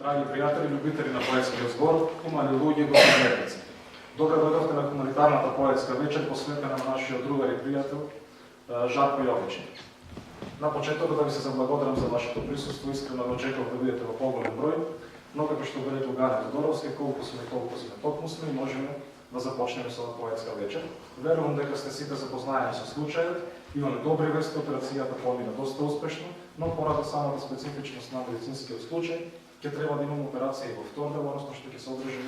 Драги пријатели, љубители на поетскиот збор, умали луѓе го пријатели. Добре дојдовте на хуманитарната поетска вечер, посветена на нашиот другар и пријател Жарко Јовичин. На почетокот да ви се заблагодарам за вашето присуство, искрено да очекував да бидете во поголем број, но како што го рекол Гане Тодоровски, колку сме толку сме токму сме и можеме да започнеме со поетска вечер. Верувам дека сте сите запознаени со случајот, имаме добри вести, операцијата помина доста успешно, но поради самата специфичност на медицинскиот случај, ќе треба да имаме операција и во втор дел, односно што ќе се одржи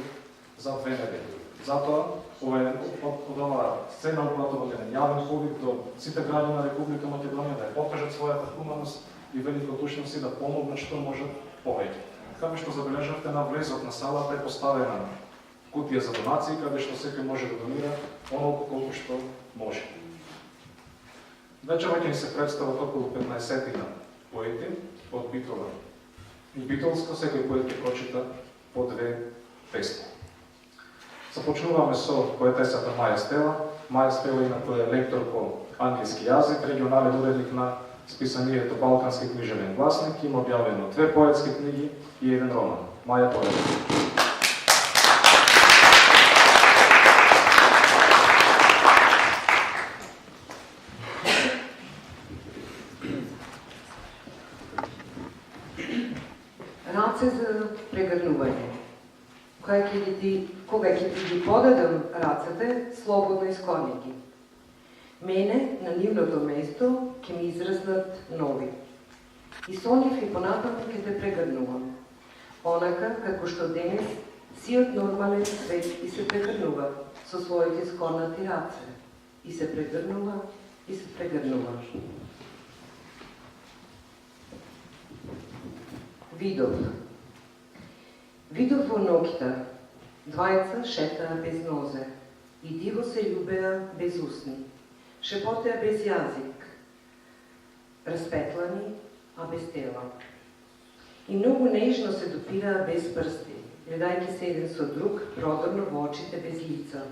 за 2 недели. Затоа, ова сцена упратува еден јавен повик до сите граѓани на Република Македонија да ја покажат својата хуманост и великодушност и да помогнат што можат повеќе. Како што забележавте, на влезот на салата е поставена кутија за донации, каде што секој може да донира онолку колку што може. Вечерва ќе ни се представат околу 15 поети од Битола и Битолско, секој поет ќе прочита по 2 песни. Започнуваме со поетесата Маја Стела. Маја Стела инаку е лектор по англиски јазик, регионален уредник на списанието Балкански книжевен гласник, има објавено 2 поетски книги и 1 роман. Маја поет. Раце за прегрнување. Кога ќе ти ги подадам рацете, слободно исклони ги. Мене на нивното место ќе ми израснат нови. И со нив и понатаму ќе те прегрнувам. Онака како што денес сиот нормален свет и се прегрнува со своите скорнати раце. И се прегрнува, и се прегрнува. Видов во ноќта, двајца шетаа без нозе и диво се љубеа без усни, шепотеа без јазик, распетлани, а без тела. И многу нежно се допираа без прсти, гледајќи се еден со друг, продорно во очите без лица.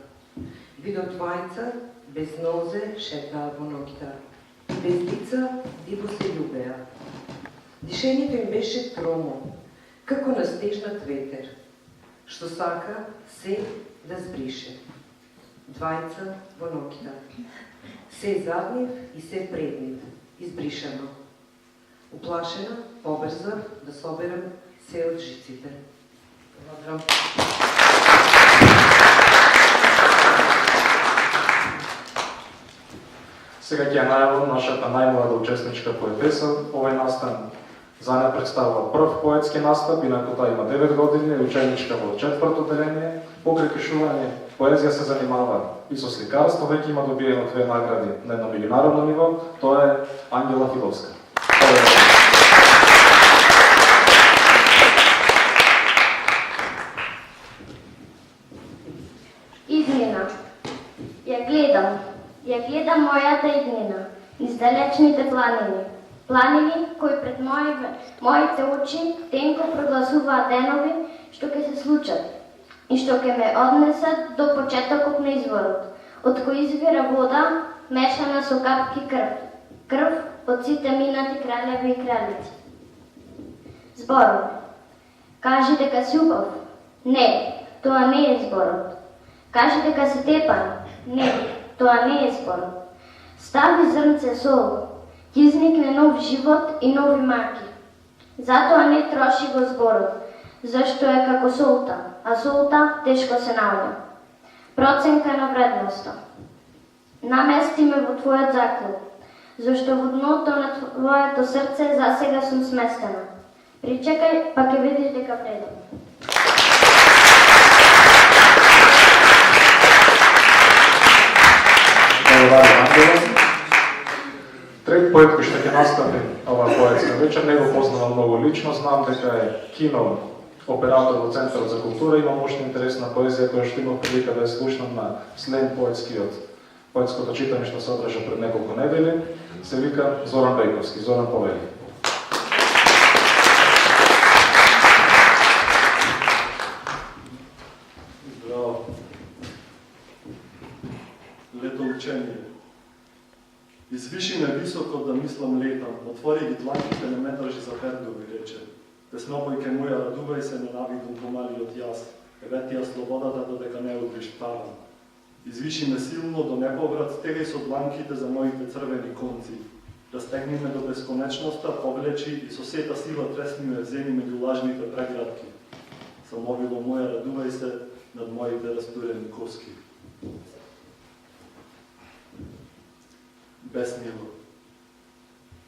Видов двајца без нозе шетаа во ноќта и без лица диво се љубеа. Дишењето им беше тромо, како настежнат ветер, што сака се да збрише. Двајца во ноќта. Се заднив и се преднив, избришано. Уплашена, побрзав да соберам се од жиците. Благодарам. Сега ќе ја најавам нашата најмлада учесничка поетеса. Овој настан за неја представува прв поетски настап, инаку таа има 9 години, ученичка во 4-то деление. По прекишување поезија се занимава и со сликарство, веќе има добиено 2 награди на едно меѓународно ниво, тоа е Ангела Филовска. Иднина. Ја гледам мојата иднина, низ далечните планини. Планини кои пред моите очи тенко прогласуваат денови што ќе се случат и што ќе ме однесат до почетокот на изворот, од кој извира вода мешана со капки крв. Крв од сите минати кралеви и кралици. Зборот. Кажи дека си убав. Не, тоа не е зборот. Кажи дека си тепан. Не, тоа не е зборот. Стави зрнце сол. Ќе изникне нов живот и нови маки. Затоа не троши го зборот, зашто е како солта, а солта тешко се наоѓа. Проценка на вредноста. Намести ме во твојот заклоп, зашто во дното на твоето срце засега сум сместена. Причекај, па ќе видиш дека вредам. Трет поет кој што ќе настапи оваа поетска вечер, не го познавам многу лично, знам дека е кино оператор во Центарот за култура, има мощна интересна поезија која што имав прилика да ја слушнам на Слем поетското читање што се одржа пред неколку недели, се вика Зоран Бејковски. Зоран, повели. Браво. Лето учение. Извиши ме високо да мислам летам, отвори ги дланките, не ме држи за пердови, рече. Теснопојке моја, радувај се, ненавидум помали од јас. Еветија слободата додека не удриш парам. Извиши ме силно до неповрат, стегај со дланките за моите црвени конци. Растегни ме до бесконечноста, повлечи и со сета сила тресни ме вземи меѓу лажните преградки. Самовило моја, радувај се над моите растурени коски. Бесмило.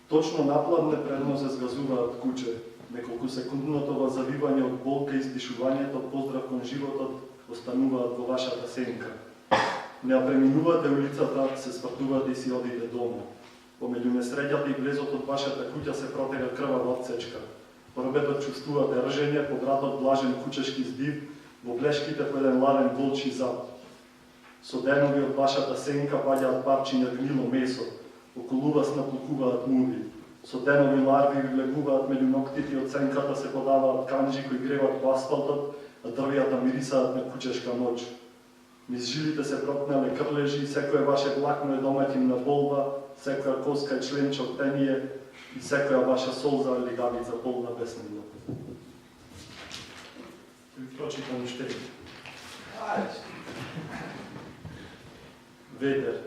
Точно напладне предно се згазуваат куче. Неколку секундното завивање од болка и издишувањето, поздрав кон животот, остануваат во вашата сенка. Не преминувате улицата, се свртувате и си одите дома. Помеѓу несреќата и влезот од вашата куќа се протега крвава отсечка. Порбетот чувствувате ржење, повратот блажен кучешки здив, во блешките по еден ладен волчи зад. Со денови од вашата сенка паѓаат парчиња гнило месо, околу вас наплукуваат муви. Со денови ларви влегуваат меѓу ноктите од сенката се подаваат канџи кои греват по асфалтот, а дрвијата мирисаат на кучешка ноќ. Низ жилите се пропнале крлежи, секој ваше влакно е доматин на болба, секоја коска е членчок тение и секоја ваша солза или гавица полна бесмило. Прочитам уште. Ветер.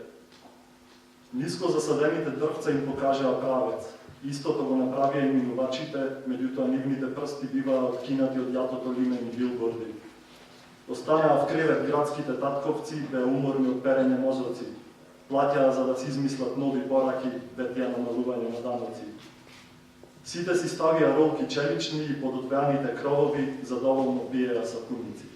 Ниско засадените дрвца им покажаа правец. Истото го направија и минувачите, меѓутоа нивните прсти биваа откинати од јатото лимени билборди. Останаа в кревет градските татковци, беа уморни од перење мозоци. Плаќаа за да си измислат нови пораки, ветија намалување на даноци. Сите си ставија ролки челични и под одвеаните кровови задоволно пиеа сапуници.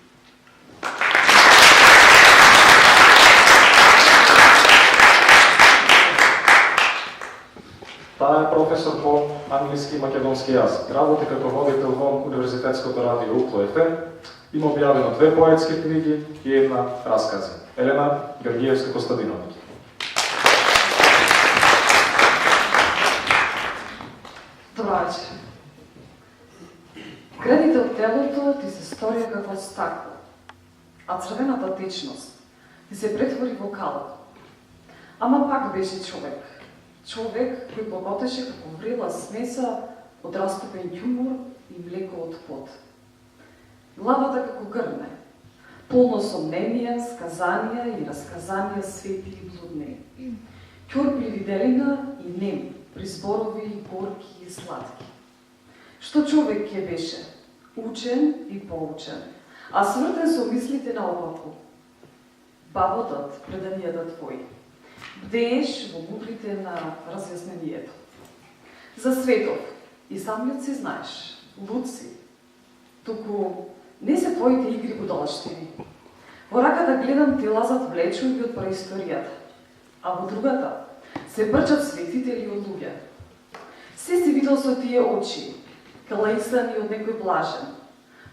Таа е професор по англиски и македонски јазик. Работи како водител во Универзитетското радио Укло ФМ. Има објавено 2 поетски книги и 1 раскази. Елена Георгиевска-Костадиновиќ. Добро вечер. Градите од телото ти се сторија како стакло, а црвената течност ти се претвори во кало. Ама пак беше човек. Човек кој поготеше како врела смеса од растопен ѓумор и млеко од пот. Главата како грне, полно сомненија, сказанија и расказанија свети и блудни. Ќор при виделина и нем, при зборови горки и сладки. Што човек ќе беше? Учен и поучен, а свртен со мислите наопаку. Баботот преданијата твои. Бдееш во мудрите на разјаснението. За светов и самиот си знаеш, луд си. Туку не се твоите игри будалштини. Во раката гледам ти лазат влечови од преисторијата, а во другата се брчат светители од луѓе. Се си видел со тие очи, калаисани од некој блажен,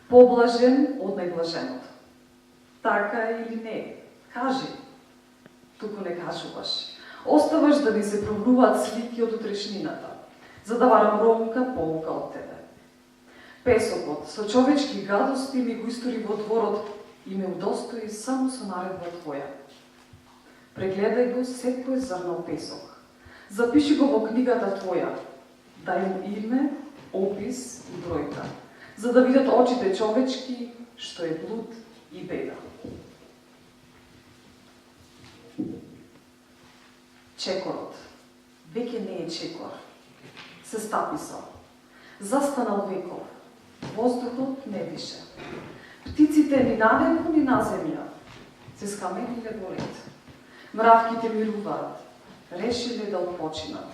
поблажен од најблаженото. Така или не? Кажи. Туку не кажуваш. Оставаш да ни се пробнуваат слики од утрешнината, за да барам ромка полука од тебе. Песокот со човечки гадости ми го истори во дворот и ме удостои само со наредба твоја. Прегледај го секој зрнал песок. Запиши го во книгата твоја. Дај му име, опис и бројка, за да видат очите човечки што е блуд и беда. Чекорот веќе не е чекор. Се стаписал. Застанал веков. Воздухот не дише. Птиците ни на небо, ни на земја се скамениле во ред. Мравките мируваат. Решиле да отпочинат.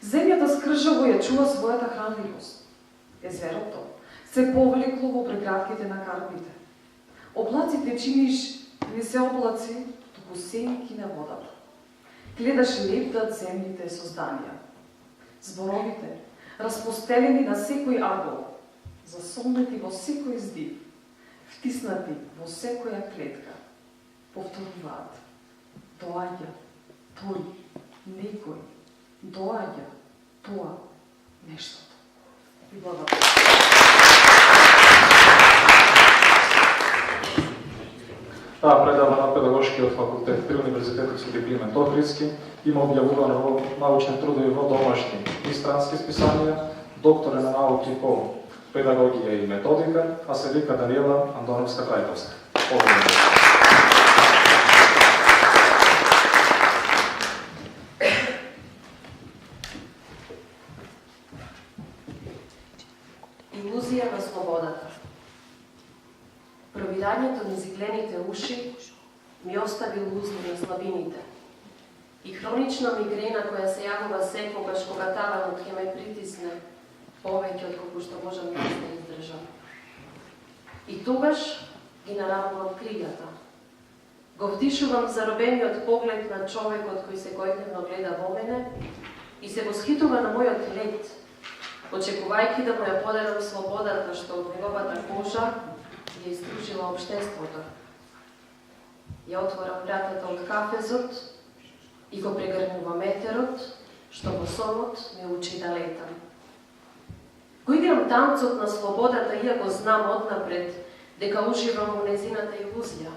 Земјата скржаво ја чува својата хранливост. Езерото се повлекло во преградките на карпите. Облаците чиниш не се облаци, туку сенки на водата. Гледаш лептат земните созданија. Зборовите, распостелени на секој агол, засолнети во секој здив, втиснати во секоја клетка, повторуваат. Доаѓа, тој, некој, доаѓа, тоа, нештото. И благодарам. Таа предава на педагошкиот факултет при Универзитетот Свети Климент Охридски, има објавувано во научни трудови во домашни и странски списанија, доктор е на науки по педагогија и методика, а се вика Даниела Андоновска-Трајковска. Благодарам. Илузија на слободата. Пробирањето низ иглените уши ми остави лузни на слабините. И хронична мигрена која се јавува секогаш кога таванот ќе ме притисне повеќе од колку што можам да се издржам. И тогаш ги нарамувам крилјата. Го вдишувам заробениот поглед на човекот кој секојдневно гледа во мене и се восхитува на мојот лет, очекувајќи да му ја подарам слободата што од неговата кожа ја издружила општеството. Ја отворам вратата од кафезот и го прегрнува метерот, што во сонот ме учи да летам. Го играм танцот на слободата, иако знам однапред дека уживам во незината илузија.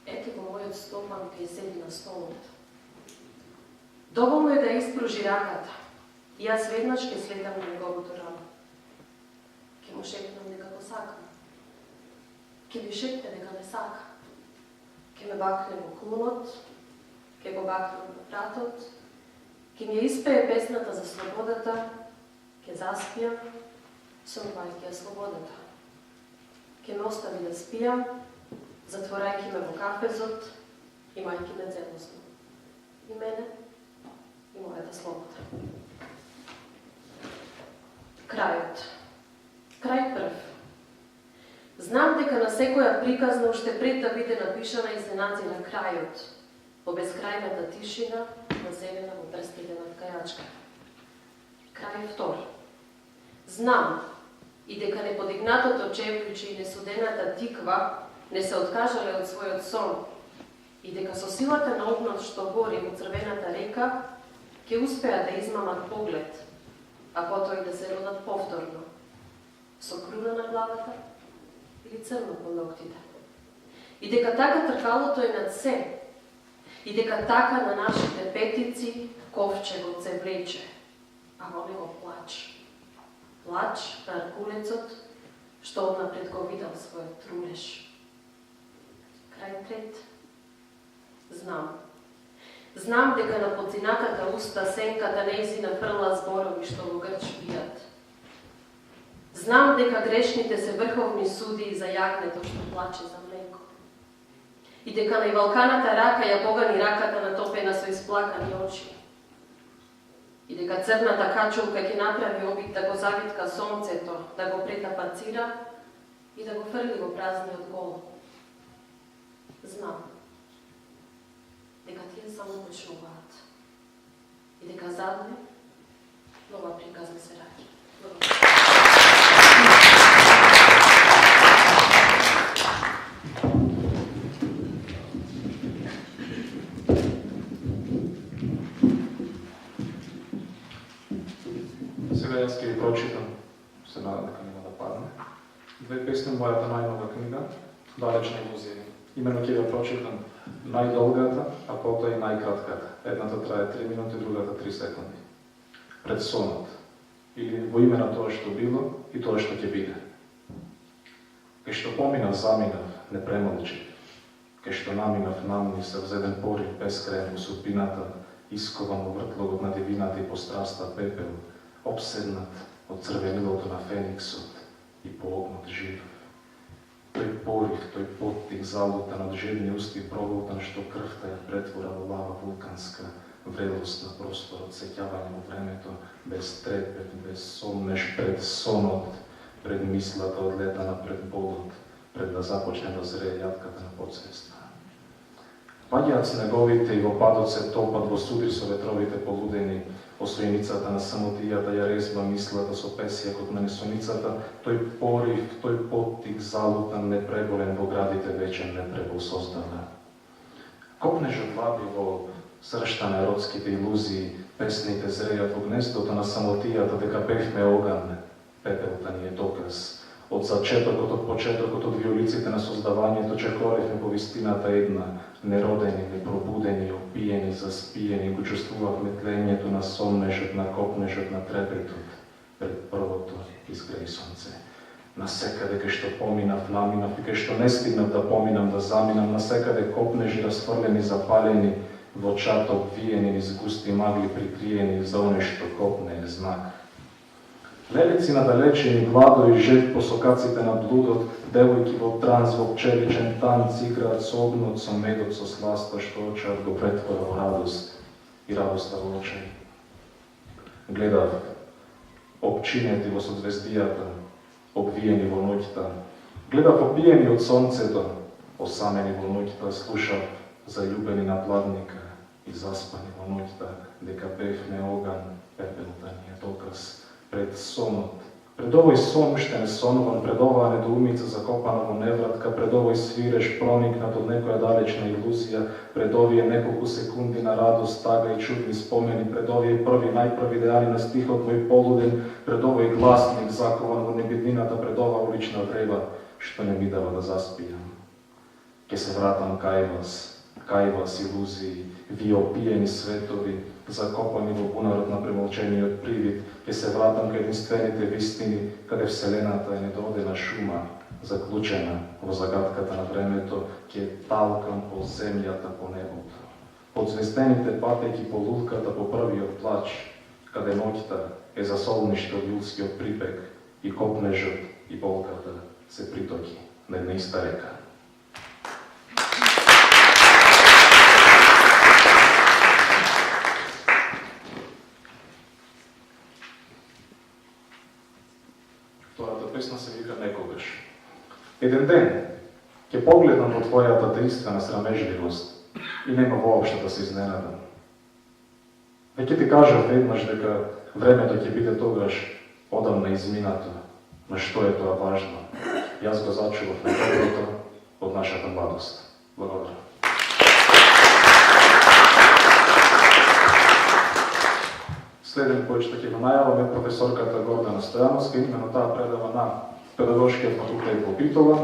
Ете го мојот стомак кај седи на столот. Доволно е да испружи раката. И јас веднаш ќе слетам на неговото рамо. Ќе му шепнам дека го сакам. Ќе ми шепне дека ме сака. Ќе ме бакне во клунот, ќе го бакнам на вратот, ќе ми ја испее песната за слободата, ќе заспијам, сонувајќи ја слободата. Ќе ме остави да спијам, затворајќи ме во кафезот, имајќи ме целосно. И мене, и мојата слобода. Крајот. Крај прв. Знам дека на секоја приказна уште пред да биде напишана и се надзира крајот, во безкрајната тишина, наземена во прстите на ткајачка. Крај втор. Знам и дека неподигнатото чевлюче и несудената тиква не се откажале од својот сон и дека со силата на огнот што гори во црвената река ќе успеат да измамат поглед, а потоа и да се родат повторно, со круна на главата или црно по ноктите. И дека така тркалото е над се, и дека така на нашите петици ковчегот се влече, а во него плач. Плач на аркулецот, што однапред го видел својот трулеш. Крај трет. Знам. Знам дека на подзинатата уста сенката нејзина фрла зборови што во грч бијат. Знам дека грешните се врховни суди за јагнето што плаче за млеко. И дека највалканата рака ја погани раката натопена со исплакани очи. И дека црната качулка ќе направи обид да го завитка сонцето, да го претапацира и да го фрли во празниот гол. Знам дека тие само почнуваат и дека задне нова приказна се раѓа. Сега јас ќе ви прочитам, се надам дека нема да падне, две песни од мојата најнова книга, Далечна илузија. Имено ќе ја прочитам најдолгата, а потоа и најкратката. Едната трае 3 минути, другата 3 секунди. Пред сонот, или во име на тоа што било и тоа што ќе биде. Кај што поминав, заминав, не премолчив. Кај што наминав, намнисав, зеден порив бескрајен во судбината, искован во вртлогот на дивината и постраста пепел, обседнат од црвенилото на фениксот и поогнат жив. Тој порив, тој поттик залутан од жедни усти проволтан, што крвта ја претвора во лава вулканска, вредост на просторот, сеќавање во времето, без трепет, без сомнеш пред сонот, пред мислата одлетана пред болот, пред да започне да зрее јатката на подсвеста. Паѓаат снеговите и во падот се топат во суди со ветровите полудени, освоеницата на самотијата ја резба мислата со песјакот на несоницата, тој порив, тој поттик залутан, непреболен во градите вечен непребол создава. Копнежот ваби во сршта родските илузии, песните зрејат во гнездото на самотијата, дека певме оган, пепелта ни е доказ. Од зачетокот, од почетокот, од виолиците на создавањето, чекоревме по вистината една, неродени, непробудени, опиени, заспиени, го чувствувавме тлењето на сомнежот, на копнежот, на трепетот, пред првото изгрей сонце. Насекаде кај што поминав, наминав и кај што не стигнав да поминам, да заминам, насекаде копнежи расфрлени, запалени, во чат обвиени низ густи магли прикриени за оне што копне е знак. Лелици надалечени, гладо и жед по сокаците на блудот, девојки во транс, во пчеличен танц, играат со огнот, со медот, со сласта, што очар го претвора во радост и радоста во очај. Гледав обчинети во созвездијата, обвиени во ноќта. Гледав обиени од сонцето, осамени во ноќта, слушав заљубени на пладника и заспани во ноќта, дека бевме оган, пепелта ни е доказ пред сонот. Пред овој сон уште не сонуван, пред оваа недоумица закопана во невратка, пред овој свиреш проникнат од некоја далечна илузија, пред овие неколку секунди на радост, тага и чудни спомени, пред овие први, најпрви дејани на стихот мој полуден, пред овој гласник закован во небитнината, пред ова улична врева, што не ми дава да заспијам. Ке се вратам кај вас илузии, вие опиени светови, закопани во бунарот на премолчениот привид, ке се вратам кај единствените вистини, каде Вселената е недоодена шума, заклучена во загадката на времето, ке талкам по земјата, по небото. Под звездените патејки по лулката, по првиот плач, каде ноќта е за солниште од јудскиот припек и копнежот и болката се притоки на една иста река. Втората песна се вика Некогаш. Еден ден ќе погледнам во твојата дејствена срамежливост и нема воопшто да се изненадам. Веќе ти кажав веднаш дека времето ќе биде тогаш одамна изминато, на што е тоа важно. Јас го зачував на доброто од нашата младост. Благодарам. Следен кој што ќе го најавам е професорката Гордана Стојановска, именно таа предава на Педагошкиот факултет во Битола.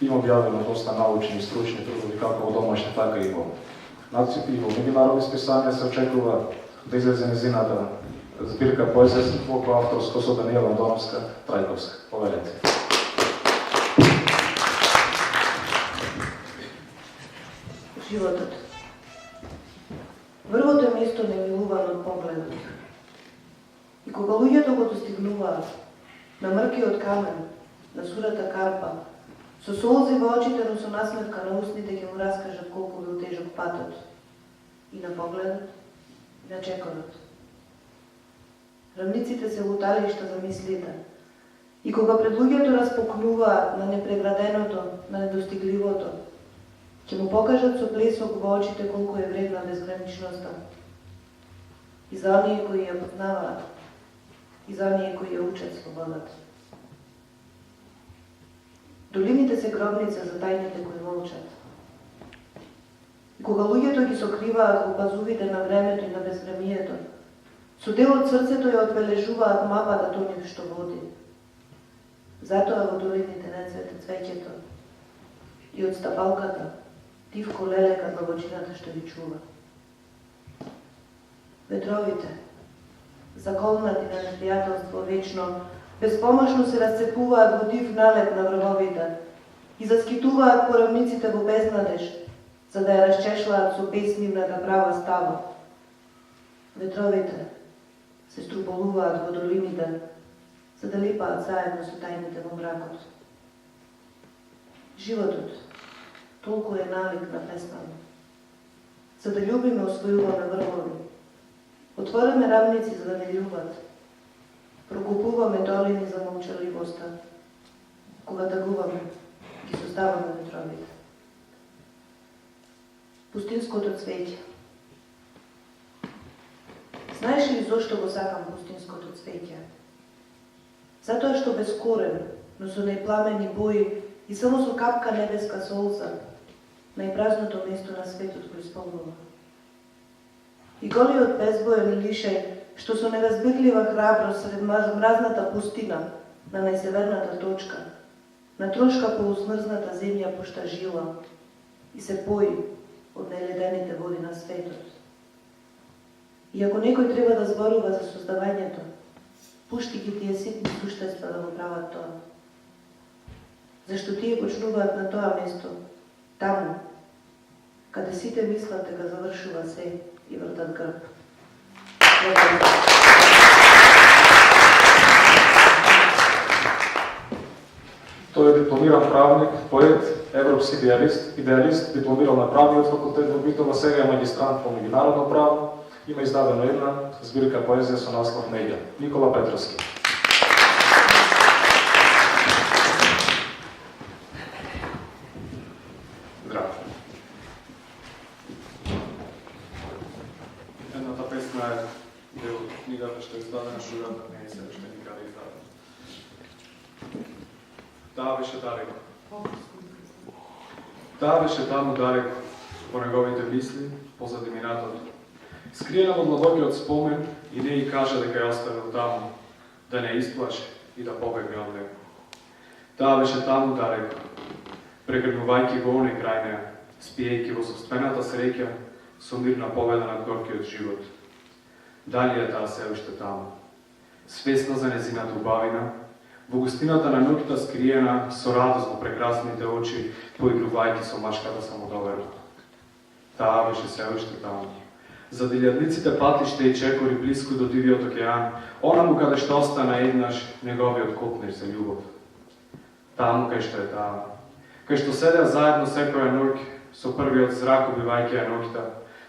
Има објавено доста научни и стручни трудови како во домашни, така и во меѓународни списанија. Се очекува да излезе незината збирка поезија во авторско со Даниела Андоновска Трајковска. Повелете. Животот. Врвото е место немилувано од погледот. И кога луѓето го достигнуваат, на мркиот камен, на сурата карпа, со солзи во очите, но со насмевка на устните, ќе му раскажат колку бил тежок патот. И на погледот, и на чекорот. Рамниците се луталишта за мислите. И кога пред луѓето распокнуваат на непреграденото, на недостигливото, ќе му покажат со плесок во очите колку е вредна безграничноста. И за оние кои ја познаваат, и за оние кои ја учат слободата. Долините се гробница за тајните кои молчат. И кога луѓето ги сокриваат во пазувите на времето и на безвремието, со дел од срцето ја одбележуваат мапата тој што води. Затоа во долините не цвете цвеќето и од стапалката тивко лелека длабочината што ви чува. Ветровите, заколнати на непријателство вечно, безпомошно се расцепуваат во див налет на врвовите и заскитуваат по равниците во безнадеж, за да ја расчешлаат со безмивната права става. Ветровите се струполуваат во долините, за да липаат заедно со тајните во мракот. Животот толку е налик на песнама. За да љубиме, освојуваме врвови. Отвораме рамници за да не љубат. Прокупуваме долини за молчаливоста. Кога тагуваме, ги создаваме ветровите. Пустинското цвеќе. Знаеш ли зошто го сакам пустинското цвеќе? Затоа што без корен, но со најпламени бои и само со капка небеска солза, најпразното место на светот го исполнува. И голиот безбоен лишај, што со неразбирлива храброст сред мразната пустина, на најсеверната точка, на трошка полусмрзната земја пушта жила и се пои од најледените води на светот. И ако некој треба да зборува за создавањето, Пушти ги тие ситни суштества да го прават тоа. Зашто тие почнуваат на тоа место, таму, каде сите мислат дека завршува се и вртат грб. Тој е дипломиран правник, поет, европски идеалист, дипломирал на правниот факултет во Битола, сега е магистрант по меѓународно право. Има издадено една збирка поезија со наслов Неѓа. Никола Петровски. Здраво. Едната песна е дел од книгата што е издадена Шугата, не е сега што никаде издадена. Таа беше далеко. Таа беше таму далеко, по неговите мисли, позади минатото. Скриена во длабокиот спомен и не и кажа дека ја оставил таму, да не исплаше и да побегне од него. Таа беше таму далеко, прегрнувајќи го оне крај неа, спиејќи во собствената среќа, со мирна победа над горкиот живот. Дали е таа се уште таму, свесна за незината убавина, во густината на ноќта скриена, со радост во прекрасните очи, поигрувајќи со машката самодоверба. Таа беше се уште таму. За делјадниците патиште и чекори блиску до дивиот океан, онаму каде што остана еднаш неговиот копнеж за љубов. Таму кај што е таа, кај што седеа заедно секоја ноќ, со првиот зрак убивајќи ја ноќта,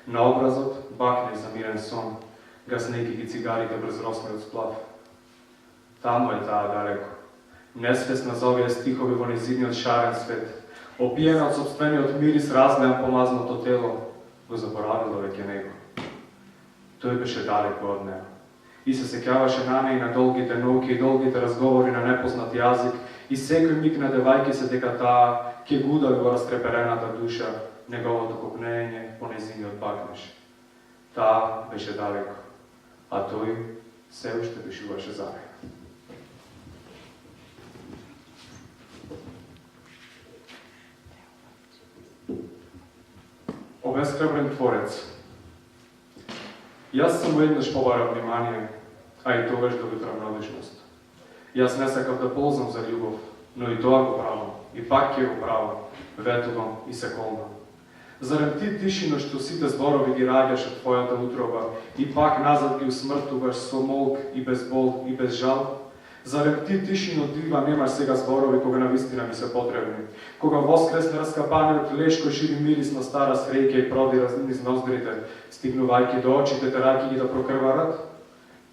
на образот бакне за мирен сон, гаснејќи ги цигарите брз роснеот сплав. Таму е таа далеко, несвесна за овие стихови во незиниот шарен свет, опиена од собствениот мирис разлеан по мазното тело, го заборавила веќе него. Тој беше далеко од неа. И се сеќаваше на неа и на долгите ноќи и долгите разговори на непознат јазик и секој миг надевајќи се дека таа ќе гудави во растреперената душа неговото копнење по незиниот бакнеж. Таа беше далеко, а тој се уште пишуваше за неа. Обесхрабрен творец. Јас само еднаш побарав внимание, а и тогаш добив равнодушност. Јас не сакав да ползам за љубов, но и тоа го правам, и пак ќе го правам, ветувам и се колнам. Зарем ти тишино што сите зборови ги раѓаш од твојата утроба и пак назад ги усмртуваш со молк и без бол и без жал? Зарем ти тишино дива немаш сега зборови кога навистина ми се потребни? Кога воскресне раскапаниот леш кој шири мирис на стара среќа и продира низ ноздрите, стигнувајќи до очите, терајќи ги да прокрварат?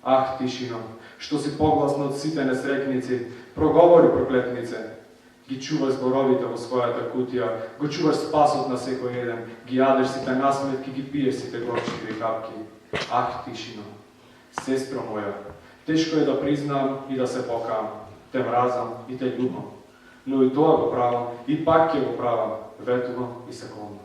Ах, тишино, што си погласно од сите несрекници, проговори проклетнице, ги чуваш зборовите во својата кутија, го чуваш спасот на секој еден, ги јадеш сите насметки, ги пиеш сите горчиви капки. Ах, тишино, сестро моја, тешко е да признам и да се покам, те мразам и те љубам, но и тоа го правам, и пак ќе го правам, ветувам и се колнам.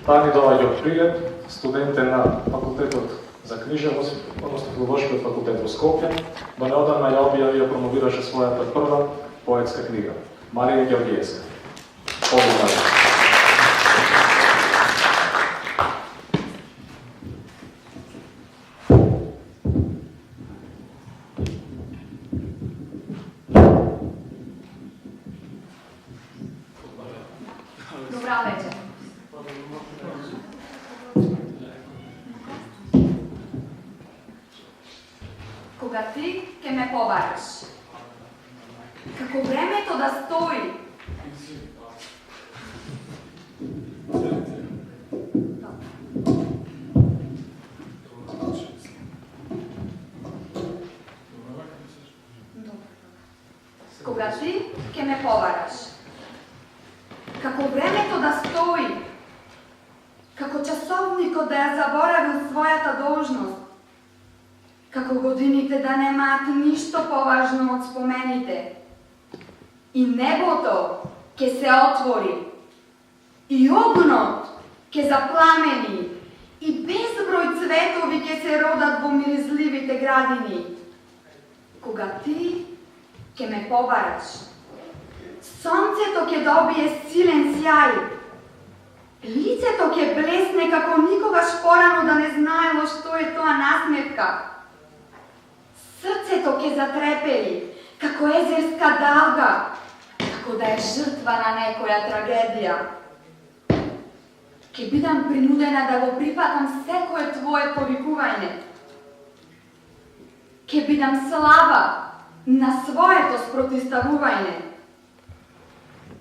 Таа ни доаѓа од Прилеп, студент е на факултетот за книжевност, односно филолошкиот факултет во Скопје, до неодамна ја објави и промовираше својата прва поетска книга, Марија Ѓоргиевска. Благодарам. Добра вечер. Кога ти ке ме побараш, како времето да стои, кога ти ке ме побараш, како времето да стои, како часовникот да ја заборавил својата должност, како годините да немаат ништо поважно од спомените, и небото ке се отвори, и огнот ке запламени, и безброј цветови ке се родат во миризливите градини. Кога ти ке ме побараш, сонцето ќе добие силен сјај, Лицето ќе блесне како никогаш порано да не знаело што е тоа насмевка. Срцето ќе затрепери како езерска далга, како да е жртва на некоја трагедија. Ќе бидам принудена да го прифатам секое твое повикување. Ќе бидам слаба на своето спротиставување.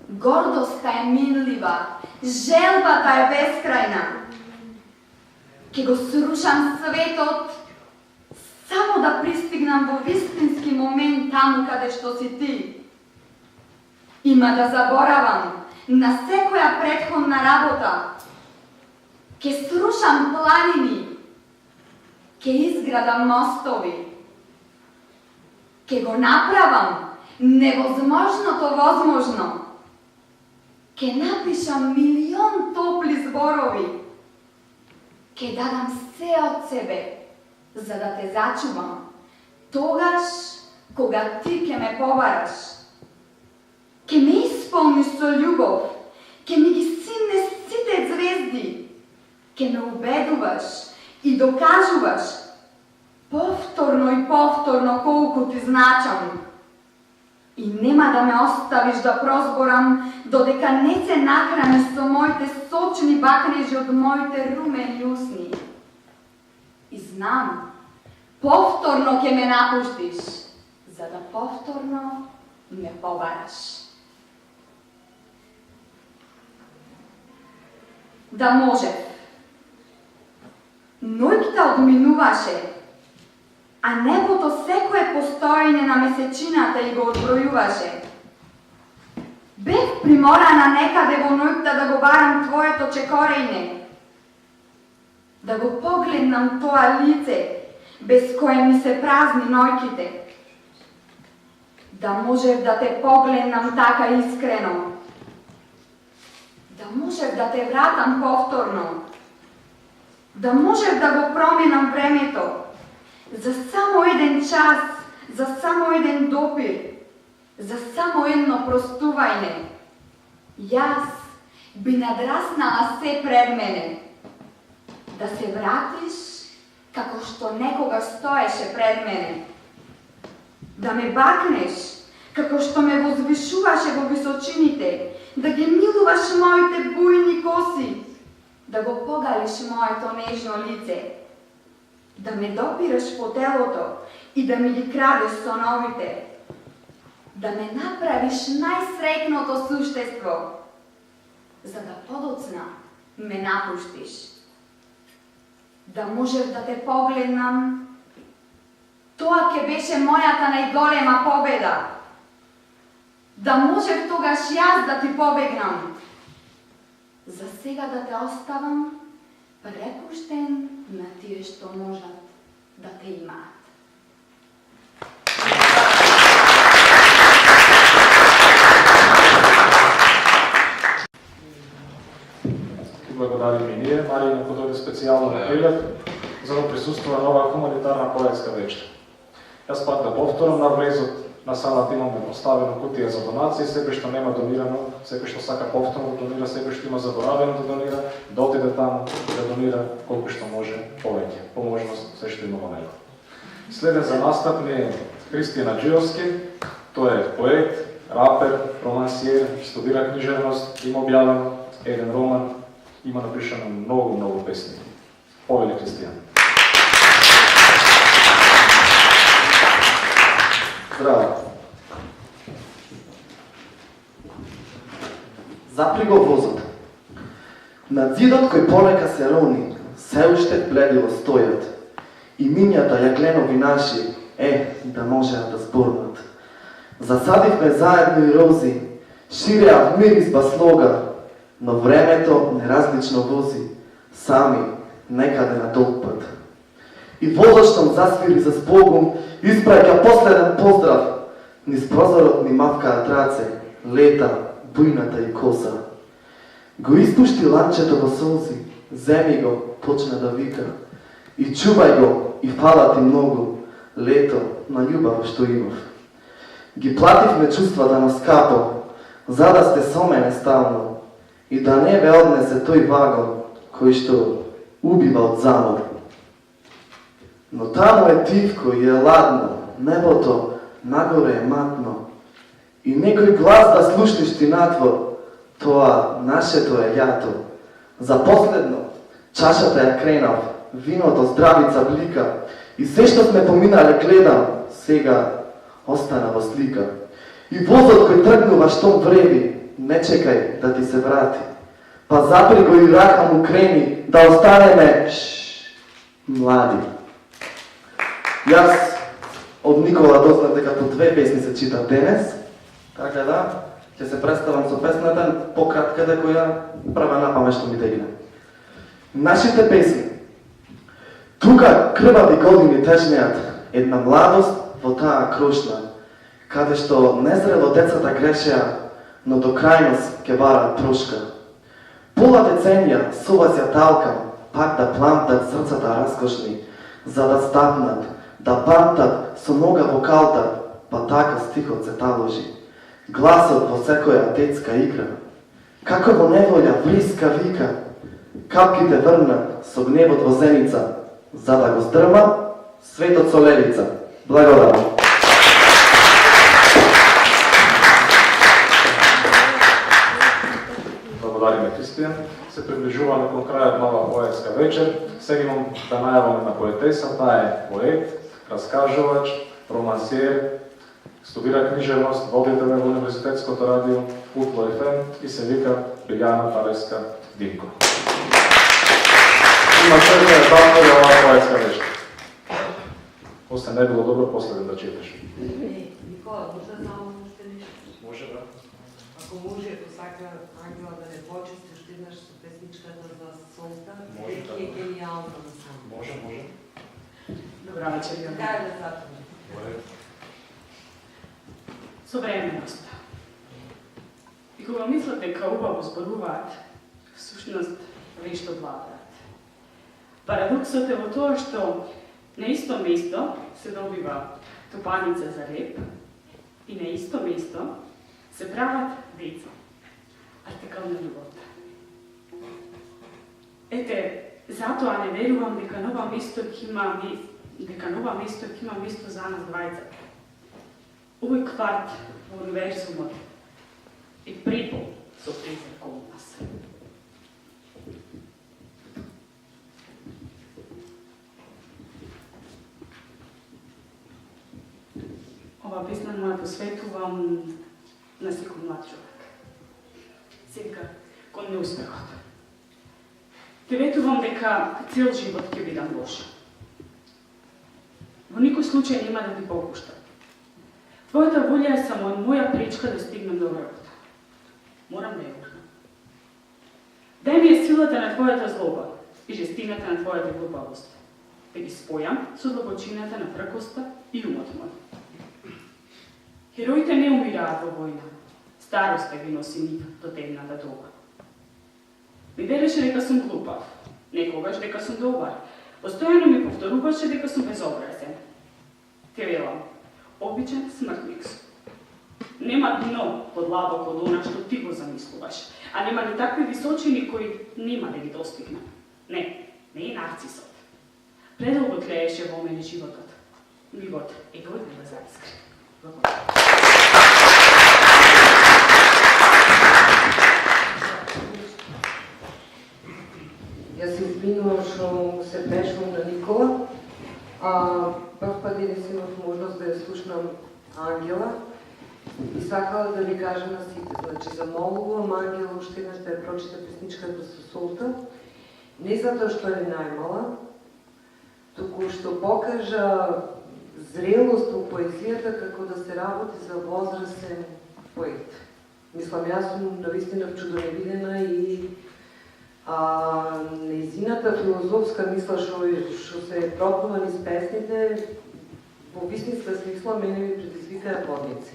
Гордоста е минлива, желбата е бескрајна. Ќе го срушам светот само да пристигнам во вистински момент таму каде што си ти. Има да заборавам на секоја претходна работа. Ќе срушам планини, ќе изградам мостови. Ќе го направам невозможното возможно. Ќе напишам милион топли зборови. Ќе дадам се од себе, за да те зачувам. Тогаш, кога ти ќе ме побараш. Ќе ме исполниш со љубов, ќе ми ги симнеш сите звезди. Ќе ме убедуваш и докажуваш повторно и повторно колку ти значам. И нема да ме оставиш да прозборам, додека не се нахраниш со моите сочни бакнежи од моите румени усни. И знам, повторно ќе ме напуштиш, за да повторно ме побараш. Да може. Ноќта одминуваше, а небото секое постоење на месечината и го одбројуваше. Бев приморана некаде во ноќта да го барам твоето чекорење, да го погледнам тоа лице, без кое ми се празни ноќите. Да можев да те погледнам така искрено, да можев да те вратам повторно, да можев да го променам времето, за само еден час, за само еден допир, за само едно простување. Јас би надраснала се пред мене. Да се вратиш како што некога стоеше пред мене. Да ме бакнеш како што ме возвишуваше во височините, да ги милуваш моите бујни коси, да го погалиш моето нежно лице, да ме допираш по телото и да ми ги крадеш соновите, да ме направиш најсреќното суштество, за да подоцна ме напуштиш. Да можев да те погледнам, тоа ќе беше мојата најголема победа. Да можев тогаш јас да ти побегнам. За сега да те оставам препуштен на тие што можат да те имаат. Благодариме и ние, Марина, кој дојде специјално на Прилеп, за да присуствува на оваа хуманитарна поетска вечер. Јас пак да повторам, на влезот на салата имаме поставено кутија за донации, секој што нема донирано, секој што сака повторно да донира, секој што има заборавено да донира, да отиде таму да донира колку што може повеќе, по можност се што има во него. Следен за настап ни е Христина Джиовски, тој е поет, рапер, романсиер, студира книжевност, има објавено еден роман, има напишано многу песни. Повели Христина. Здраво. Запри го возот. Над зидот кој полека се рони, се уште бледиво стојат. И мињата јагленови наши, да можеа да зборнат. Засадивме заедно и рози, ширеа мирис баслога, но времето неразлично вози, сами некаде на долг пат. И возачтом засвири за збогом, испраќа последен поздрав, низ прозорот ни мавкаат раце, лета, бујната и коса. Го испушти ланчето во солзи, земи го, почна да вика. И чувај го, и фала ти многу, лето на љубав што имав. Ги плативме чувствата на скапо, за да сте со мене стално. и да не ве однесе тој вагон кој што убива од замор. Но таму е тивко и е ладно, небото нагоре е матно. И некој глас да слушнеш ти натво, тоа нашето е јато. За последно, чашата ја кренав, виното здравица блика, и се што сме поминале гледам, сега остана во слика. И возот кој тргнува штом вреди, не чекај да ти се врати. Па запри го и рака му крени, да останеме млади. Јас од Никола дознав дека по 2 песни се чита денес, така да, ќе се представам со песната пократка дека ја прва напамет што ми дегне. Нашите песни. Тука крвави години течнеат една младост во таа крошна, каде што незрело децата грешеа, но до крајност ќе барат трошка. Пола деценија со вас ја талкам, пак да пламтат срцата раскошни, за да стапнат, да памтат со нога во калтар, па така стихот се таложи. Гласот во секоја детска игра, како во неволја вриска вика, капките врнат со гневот во зеница, за да го здрма светот со левица. Благодарам. Благодариме, Кристијан. Се приближуваме кон крајот нова поетска вечер. Сега имам да најавам на поетеса, таа е поет, раскажувач, романсиер, студира книжевност, водител во Универзитетското радио, Утло ФМ и се вика Билјана Пареска Димко. Има честа е бавно за оваа поетска вечер. После не било добро после да читаш. Никола, може само уште нешто? Може, да. Ако може, ако сака Ангела да не почисти уште еднаш со песничката за Солта, дека е генијално да сам. Може. Добра вечер, Јордан. Дај да затвори. Современост. И кога мислат дека убаво зборуваат, всушност вешто владаат. Парадоксот е во тоа што на исто место се добива топаница за реп и на исто место се прават деца. Артикална љубов. Ете, затоа не верувам дека нова место ќе има место за нас двајца. Овој кварт во универзумот е препол со презир кон нас. Ова песна му ја посветувам на секој млад човек. Сега, кон неуспехот. Те ветувам дека цел живот ќе бидам лош. Во никој случај нема да ти попуштам. Твојата волја е само моја пречка да стигнем до работа. Морам да ја урнам. Дај ми е силата на твојата злоба и жестината на твојата глупавост. Да ги спојам со длабочината на фркоста и умот мој. Хероите не умираат во војна. Староста ги носи нив до темната доба. Ми велеше дека сум глупав, некогаш дека сум добар. Постојано ми повторуваше дека сум безобразен. Те велам, обичен смртник сум. Нема дно подлабоко од она што ти го замислуваш, а нема ни такви височини кои нема да ги достигнам. Не е нарцисот. Предолго тлееше во мене животот. Мигот е годен да заискри. Јас се извинувам што се пешвам на Никола. Прв пат не си имав можност да ја слушнам Ангела и сакала да ви кажа на сите. Значи, замолувам Ангела уште еднаш да ја прочита песничката со Солта. Не затоа што е најмала, туку што покажа зрелост во поезијата како да се работи за возрастен поет. Мислам, јас сум навистина чудоневидена и нејзината филозофска мисла што се пропнува низ песните, во вистинска смисла мене ми предизвикаа подници.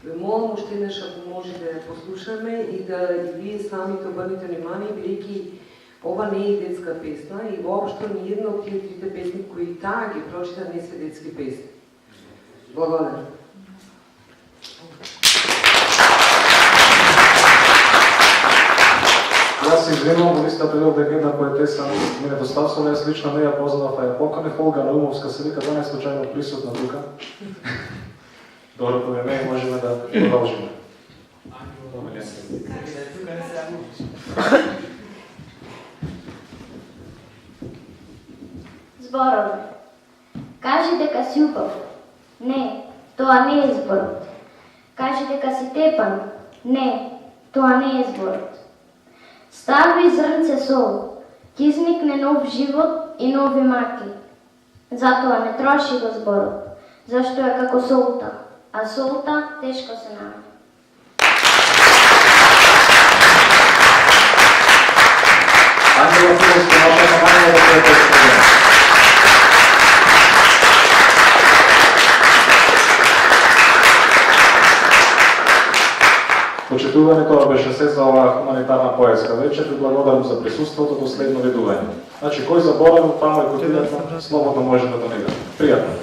Ве молам уште еднаш ако може да ја послушаме и да и вие самите обрнете внимание, бидејќи ова не е детска песна и воопшто ни една од тие трите песни кои таа ги прочита не се детски песни. Благодарам. Јас се извинувам, во листата дека една поетеса ми недостасува, јас лично не ја познав, а ја поканив Олга Наумовска, се вика, да не е случајно присутна тука. Добро, кога не, можеме да продолжиме. Зборови. Кажи дека си убав. Не, тоа не е зборот. Кажи дека си тепан. Не, тоа не е зборот. Стави зрнце сол, ќе изникне нов живот и нови маки. Затоа не троши го зборот, зашто е како солта, а солта тешко се наоѓа. Ангела Филовска, наша кампања да се представи. Почитуване, тоа беше се за оваа хуманитарна поетска вечер. Ви благодарам за присуството до следно видување. Значи, кој заборавил, таму е кутијата, слободно може да донира. Пријатно.